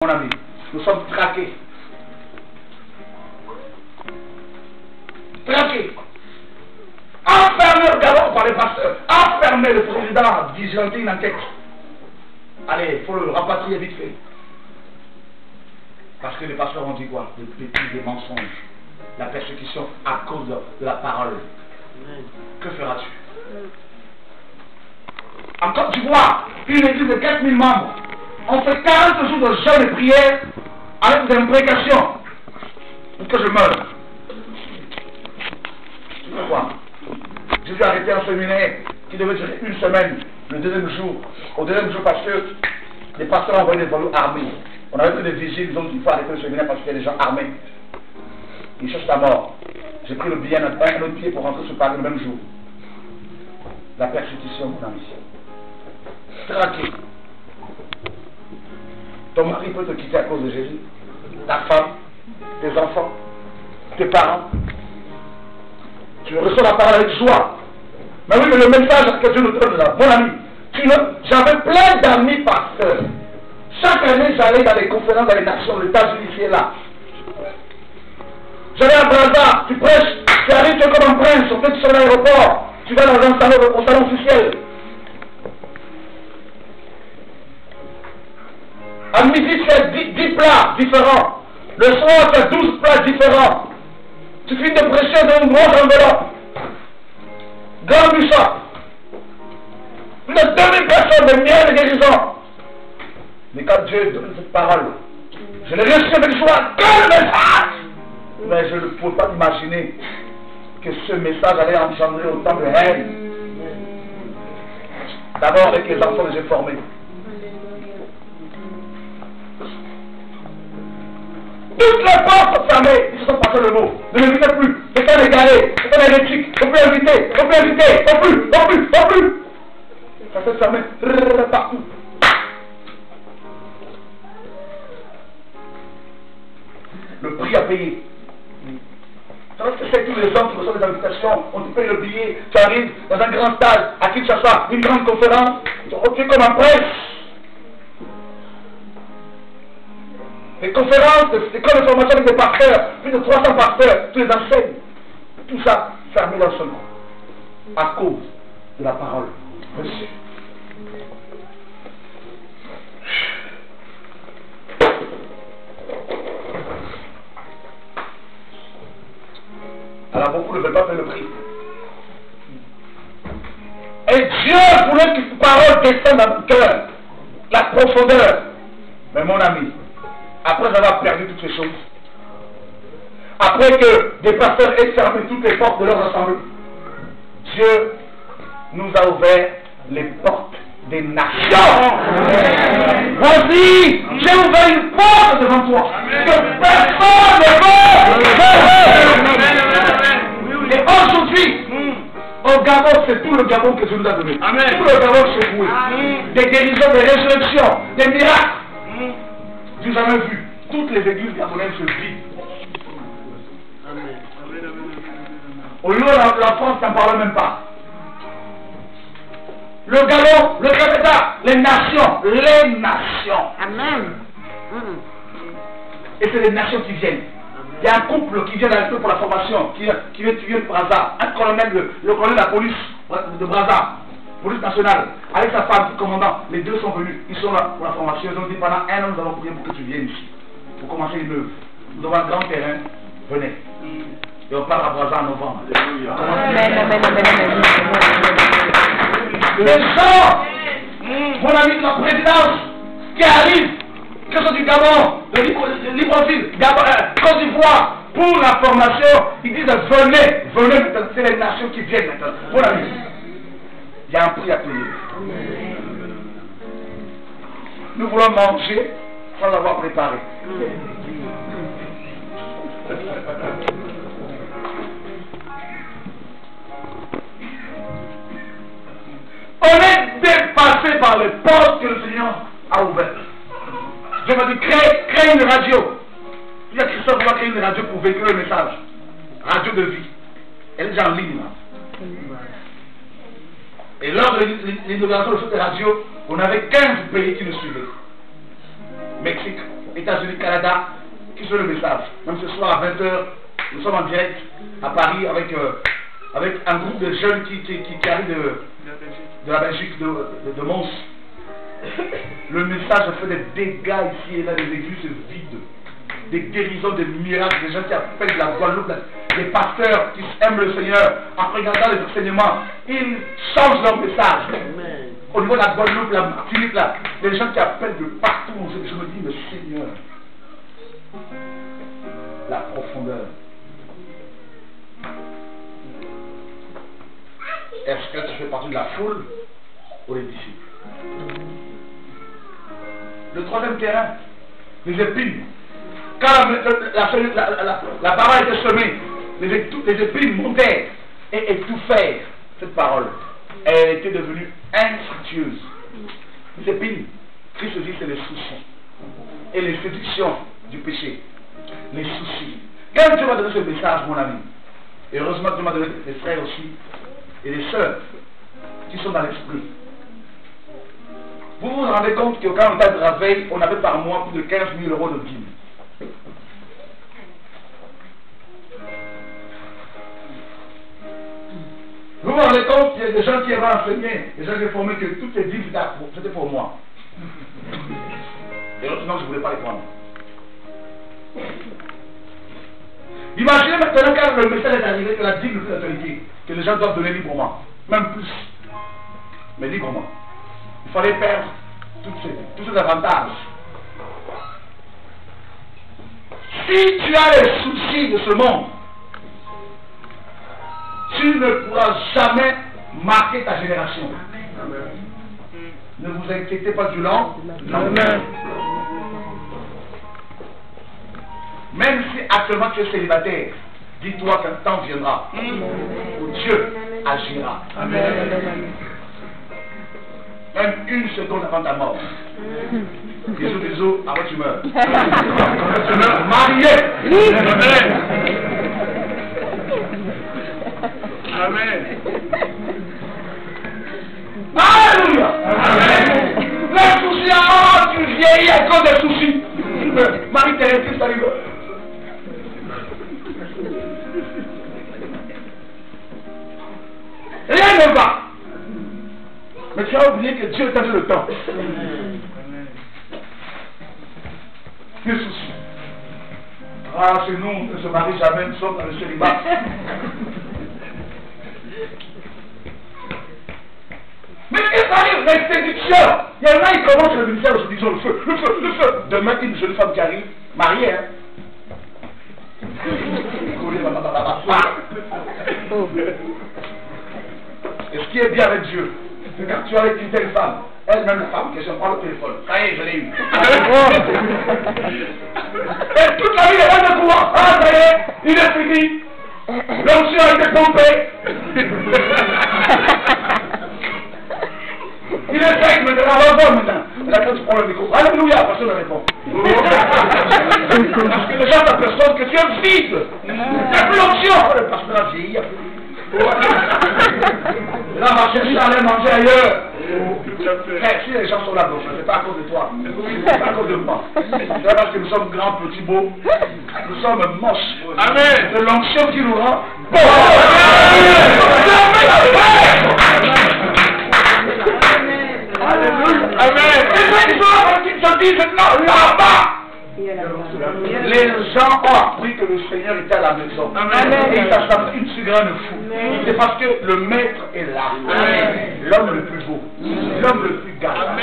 Mon ami, nous sommes traqués. Traqués. Enfermés, regardons par les pasteurs. Enfermés, le président d'Israël une enquête. Allez, il faut le rapatrier vite fait. Parce que les pasteurs ont dit quoi? Des mensonges. La persécution à cause de la parole. Que feras-tu? En Côte d'Ivoire, une église de 4000 membres. On fait 40 jours de jeûne et prière avec des imprécations pour que je meure. Tu sais quoi? J'ai dû arrêter un séminaire qui devait durer une semaine, le deuxième jour. Au deuxième jour, parce que les pasteurs ont envoyé des vols armés. On avait fait des vigiles, donc il faut arrêter le séminaire parce qu'il y a des gens armés. Ils cherchent la mort. J'ai pris le billet un autre pied pour rentrer sur Paris le même jour. La persécution, mon ami. Traqué. Ton mari peut te quitter à cause de Jésus. Ta femme, tes enfants, tes parents. Tu reçois la parole avec joie. Mais oui, mais le message que Dieu nous donne là, mon ami, j'avais plein d'amis pasteurs. Chaque année, j'allais dans les conférences dans les nations, les États-Unis, ici et là. J'allais à Brazza, tu prêches, tu arrives, tu es comme un prince, on fait sur l'aéroport, tu vas dans un salon, au salon officiel. À midi, tu as 10 plats différents. Le soir, tu as 12 plats différents. Tu finis de prêcher dans une grosse enveloppe. Grand bishop. Plus de 2000 personnes de miel et guérison. Mais quand Dieu donne cette parole, je l'ai reçu avec joie. Quel message! Mais je ne pouvais pas imaginer que ce message allait engendrer autant de haine. D'abord avec les enfants que j'ai formés. Toutes les portes fermées, ils se sont passés le mot. Ne m'invitez plus. C'est un égaré, c'est un hérétique. On peut inviter, on peut inviter, non plus, non plus, non plus. Ça s'est fermé partout. Le prix à payer. Tu vois ce que c'est tous les hommes qui reçoivent des invitations, on te paye le billet, tu arrives dans un grand stade, à Kinshasa, une grande conférence, tu es comme un prêtre. Les conférences, les écoles de formation avec des pasteurs, plus de 300 pasteurs, tous les enseignent. Tout ça fermé dans ce nom. À cause de la parole reçue. Alors beaucoup ne veulent pas payer le prix. Et Dieu voulait que cette parole descende dans mon cœur. La profondeur. Mais mon ami, après avoir perdu toutes ces choses, après que des pasteurs aient fermé toutes les portes de leur assemblée, Dieu nous a ouvert les portes des nations. Voici, j'ai ouvert une porte devant toi que personne ne veut. Et aujourd'hui, au Gabon, c'est tout le Gabon que Dieu nous a donné. Amen. Tout le Gabon chez vous. Des guérisons, des résurrections, des miracles. Vous avez vu, toutes les églises gabonaises se vident. Au lieu de la France n'en parle même pas. Le Gabon, le Canada, les nations. Amen. Et c'est les nations qui viennent. Il y a un couple qui vient d'arriver pour la formation, qui vient de Brazza, un colonel, le colonel de la police de Brazza, police nationale, avec sa femme, commandant, les deux sont venus, ils sont là pour la formation, ils ont dit pendant un an nous allons prier pour que tu viennes ici, pour commencer une œuvre. Nous avons un grand terrain, venez. Et on part à Brazza en novembre. Les gens, mon ami de la présidence, qui arrivent, que ce soit du Gabon, de Libreville, Côte d'Ivoire, pour la formation, ils disent venez, c'est les nations qui viennent maintenant. Mon ami, il y a un prix à payer. Nous voulons manger sans l'avoir préparé. On est dépassé par les portes que le Seigneur a ouvertes. Je me dis, crée une radio. Il y a Christophe qui va créer une radio pour véhiculer le message. Radio de vie. Elle est déjà en ligne là. Et lors de l'inauguration de cette radio, on avait 15 pays qui nous suivaient. Mexique, États-Unis, Canada, qui sont le message. Même ce soir à 20h, nous sommes en direct à Paris avec un groupe de jeunes qui arrivent de la Belgique, de Mons. Le message a fait des dégâts ici et là, des églises vides, des guérisons, des miracles, des gens qui appellent de la Guadeloupe, des pasteurs qui aiment le Seigneur, en regardant les enseignements, ils changent leur message. Amen. Au niveau de la Guadeloupe, la Martinique, là, les gens qui appellent de partout, je me dis, mais Seigneur, la profondeur. Est-ce que tu fais partie de la foule ou les disciples? Le troisième terrain, les épines. Quand la parole était semée, les épines montaient et étouffèrent cette parole. Elle était devenue infructueuse. Les épines, Christ dit, c'est les soucis et les séductions du péché. Les soucis. Quand Dieu m'a donné ce message, mon ami, et heureusement Dieu m'a donné des frères aussi et des sœurs qui sont dans l'esprit. Vous vous rendez compte que quand on était à Draveil, on avait par mois plus de 15 000 € de dîmes. Vous vous rendez compte qu'il y a des gens qui avaient enseigné, des gens qui avaient formé que toutes les dîmes c'était pour moi. Et sinon je ne voulais pas les prendre. Imaginez maintenant quand le message est arrivé que la dîme de l'autorité, que les gens doivent donner librement, même plus, mais librement. Il fallait perdre tous ces avantages. Si tu as les soucis de ce monde, tu ne pourras jamais marquer ta génération. Amen. Ne vous inquiétez pas du long. Amen. Même si actuellement tu es célibataire, dis-toi qu'un temps viendra où Dieu agira. Amen. Même une seconde avant ta mort. Bisous, avant que tu meurs. Tu meurs marié. Amen. Amen. Alléluia. Amen. Les soucis, tu vieillis à cause des soucis. Marie-Thérèse, Christ arrive. Rien ne va. Mais tu as oublié que Dieu t'a donné le temps. Les soucis. Ah, chez nous, on ne se marie jamais, nous sommes dans le célibat. Mais qu'est-ce qui arrive? Les séductions. Il y en a, ils commencent le ministère en se disant le feu, le feu, le feu. Demain, une jeune femme qui arrive, mariée, hein. Et ce qui est bien avec Dieu, c'est quand tu es avec une telle femme, elle-même la femme, que je prends le téléphone. Ça y est, je l'ai eu. Et toute la vie, elle va de pouvoir. Ah, ça y est, il est fini. L'onction a été pompée. Il est sec maintenant, on va voir maintenant. Et là, quand tu prends le micro, alléluia, personne ne répond. Parce que les gens s'aperçoivent que tu es vide. Il n'y a plus l'onction. Le pasteur a vieilli. Là, on va chercher à aller manger ailleurs. Mais si les gens sont là, donc ce n'est pas à cause de toi. C'est pas à cause de moi. C'est parce que nous sommes grands, petits, beaux. Nous sommes moches. Amen. De l'onction qui nous rend bon. Alléluia. Amen. Et les gens qui disent non, là-bas. Les gens ont appris que le Seigneur était à la maison. Amen. Et ils s'achètent une si grande fou. C'est parce que le maître est là. L'homme le plus beau. L'homme le plus galant.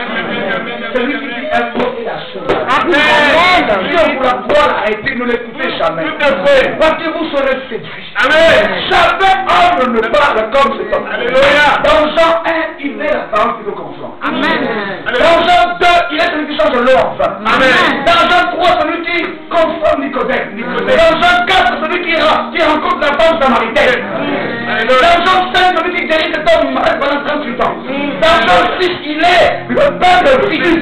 Celui qui dit un mot et la chose. Amen. Dieu vous la parole a été, ne l'écoutez jamais. Tout à fait. Parce que vous serez séduits. Amen. Jamais homme ne parle comme cet homme. Alléluia. Dans Jean 1, il est la parole qui nous confronte. Amen. Dans Jean 2, il est celui qui change l'eau en vin. Amen. Dans Jean 3, celui qui confronte Nicodème. Dans Jean 4, celui qui rencontre la femme samaritaine. Dans Jean 5, celui qui guérit cet homme malade pendant 38 ans. Dans Jean 6, il est le pain de Christ.